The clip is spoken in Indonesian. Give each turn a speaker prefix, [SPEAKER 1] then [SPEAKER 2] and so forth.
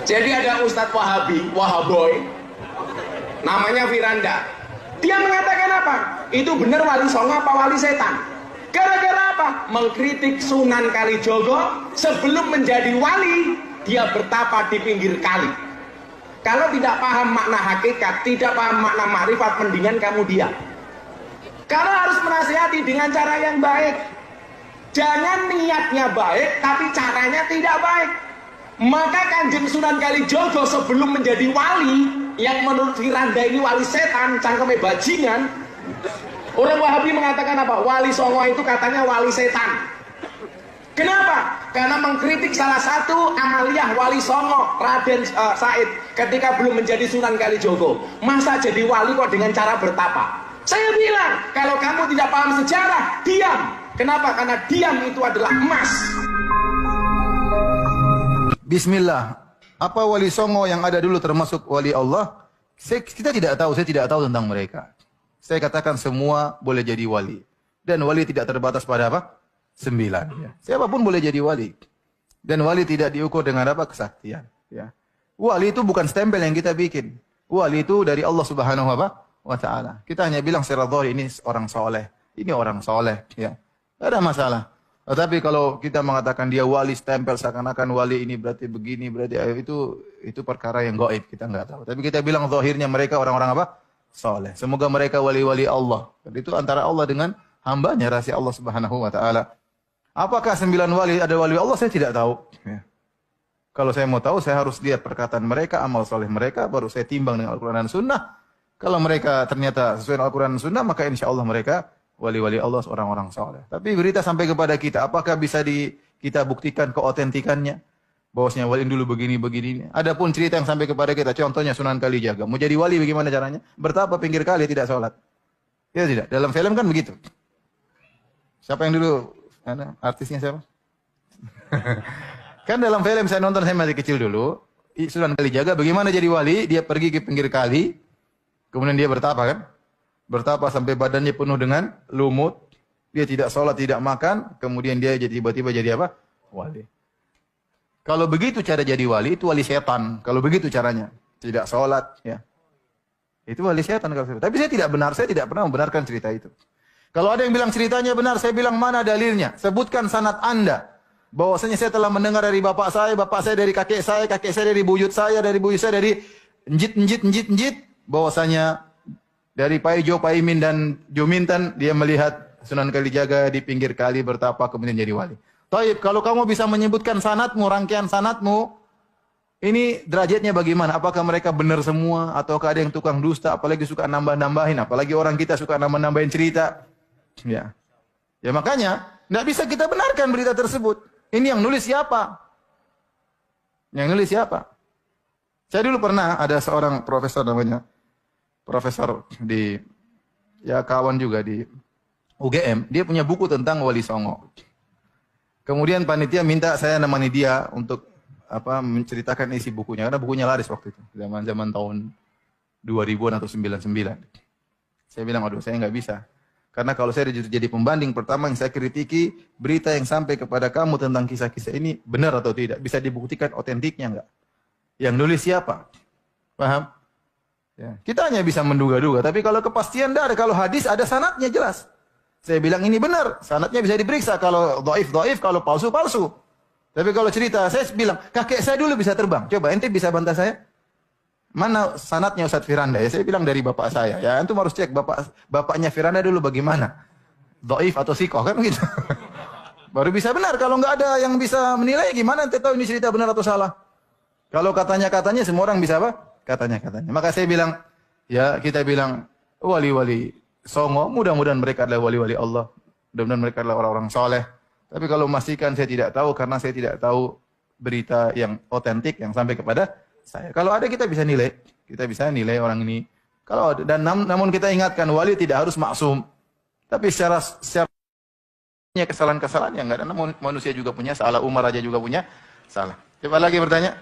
[SPEAKER 1] Jadi ada Ustadz Wahaboy, namanya Firanda. Dia mengatakan apa? Itu benar wali songo apa wali setan? Gara-gara apa? Mengkritik Sunan Kalijogo sebelum menjadi wali, dia bertapa di pinggir kali. Kalau tidak paham makna hakikat, tidak paham makna makrifat, mendingan kamu diam. Kalau harus menasihati dengan cara yang baik. Jangan niatnya baik, tapi caranya tidak baik. Maka Kanjeng Sunan Kalijogo sebelum menjadi wali, yang menurut Firanda ini wali setan, cangkeme bajingan. Orang Wahabi mengatakan apa? Wali songo itu katanya wali setan. Kenapa? Karena mengkritik salah satu amaliyah wali songo, Raden Said, ketika belum menjadi Sunan Kalijogo. Masa jadi wali kok dengan cara bertapa? Saya bilang, kalau kamu tidak paham sejarah, diam. Kenapa? Karena diam itu adalah emas.
[SPEAKER 2] Bismillah. Apa wali songo yang ada dulu termasuk wali Allah? Kita tidak tahu, saya tidak tahu tentang mereka. Saya katakan semua boleh jadi wali. Dan wali tidak terbatas pada apa? 9. Ya. Siapapun boleh jadi wali. Dan wali tidak diukur dengan apa? Kesaktian. Ya. Wali itu bukan stempel yang kita bikin. Wali itu dari Allah Subhanahu wa Ta'ala. Kita hanya bilang secara zahir ini orang soleh. Ini orang soleh. Ya. Tidak ada masalah. Tetapi kalau kita mengatakan dia wali stempel seakan-akan wali ini berarti begini, berarti itu perkara yang gaib, kita nggak tahu. Tapi kita bilang zahirnya mereka orang-orang apa? Soleh. Semoga mereka wali-wali Allah. Itu antara Allah dengan hambanya, rahasia Allah Subhanahu wa Ta'ala. Apakah 9 wali ada wali Allah? Saya tidak tahu. Ya. Kalau saya mau tahu, saya harus lihat perkataan mereka, amal soleh mereka, baru saya timbang dengan Al-Quran dan Sunnah. Kalau mereka ternyata sesuai dengan Al-Quran dan Sunnah, maka insya Allah mereka wali-wali Allah, orang-orang soleh. Tapi berita sampai kepada kita, apakah bisa kita buktikan keotentikannya? Bahwasanya wali dulu begini-begini. Adapun cerita yang sampai kepada kita, contohnya Sunan Kalijaga. Mau jadi wali bagaimana caranya? Bertapa pinggir kali, tidak sholat. Ya tidak? Dalam film kan begitu. Siapa yang dulu, artisnya siapa? Kan dalam film saya nonton, saya masih kecil dulu. Sunan Kalijaga bagaimana jadi wali? Dia pergi ke pinggir kali, kemudian dia bertapa kan? Bertapa sampai badannya penuh dengan lumut. Dia tidak sholat, tidak makan. Kemudian dia tiba-tiba jadi apa? Wali. Kalau begitu cara jadi wali, itu wali setan. Kalau begitu caranya. Tidak sholat. Ya. Itu wali setan. Tapi saya tidak benar. Saya tidak pernah membenarkan cerita itu. Kalau ada yang bilang ceritanya benar, saya bilang mana dalilnya? Sebutkan sanad Anda. Bahwasanya saya telah mendengar dari bapak saya dari kakek saya dari buyut saya dari njit. Bahwasanya dari Pai Jo, Pai Min dan Jumintan, dia melihat Sunan Kalijaga di pinggir kali bertapa kemudian jadi wali. Taib, kalau kamu bisa menyebutkan sanadmu, rangkaian sanadmu, ini derajatnya bagaimana? Apakah mereka benar semua? Ataukah ada yang tukang dusta? Apalagi suka nambah-nambahin. Apalagi orang kita suka nambah-nambahin cerita. Ya, ya makanya, tidak bisa kita benarkan berita tersebut. Ini yang nulis siapa? Yang nulis siapa? Saya dulu pernah ada seorang profesor namanya, profesor di, ya kawan juga di UGM, dia punya buku tentang Wali Songo. Kemudian panitia minta saya nemani dia untuk menceritakan isi bukunya, karena bukunya laris waktu itu, zaman tahun 2000-an atau 99. Saya bilang, aduh saya nggak bisa. Karena kalau saya jadi pembanding, pertama yang saya kritiki, berita yang sampai kepada kamu tentang kisah-kisah ini benar atau tidak, bisa dibuktikan otentiknya nggak? Yang nulis siapa? Paham? Ya. Kita hanya bisa menduga-duga, tapi kalau kepastian tidak ada. Kalau hadis ada sanadnya jelas. Saya bilang ini benar, sanadnya bisa diperiksa. Kalau dhaif, kalau palsu. Tapi kalau cerita, saya bilang, kakek saya dulu bisa terbang. Coba, ente bisa bantah saya? Mana sanadnya Ustadz Firanda? Ya, saya bilang dari bapak saya. Ya, antum harus cek bapaknya Firanda dulu bagaimana. Dhaif atau sikoh, kan begitu. Baru bisa benar. Kalau nggak ada yang bisa menilai, gimana ente tahu ini cerita benar atau salah? Kalau katanya semua orang bisa apa? Katanya. Maka saya bilang, ya kita bilang, wali-wali songo, mudah-mudahan mereka adalah wali-wali Allah. Mudah-mudahan mereka adalah orang-orang soleh. Tapi kalau memastikan saya tidak tahu, karena saya tidak tahu berita yang otentik yang sampai kepada saya. Kalau ada kita bisa nilai. Kita bisa nilai orang ini. Kalau ada, dan namun kita ingatkan, wali tidak harus maksum. Tapi secara kesalahan-kesalahan yang enggak ada. Namun manusia juga punya salah, Umar aja juga punya salah. Coba lagi bertanya.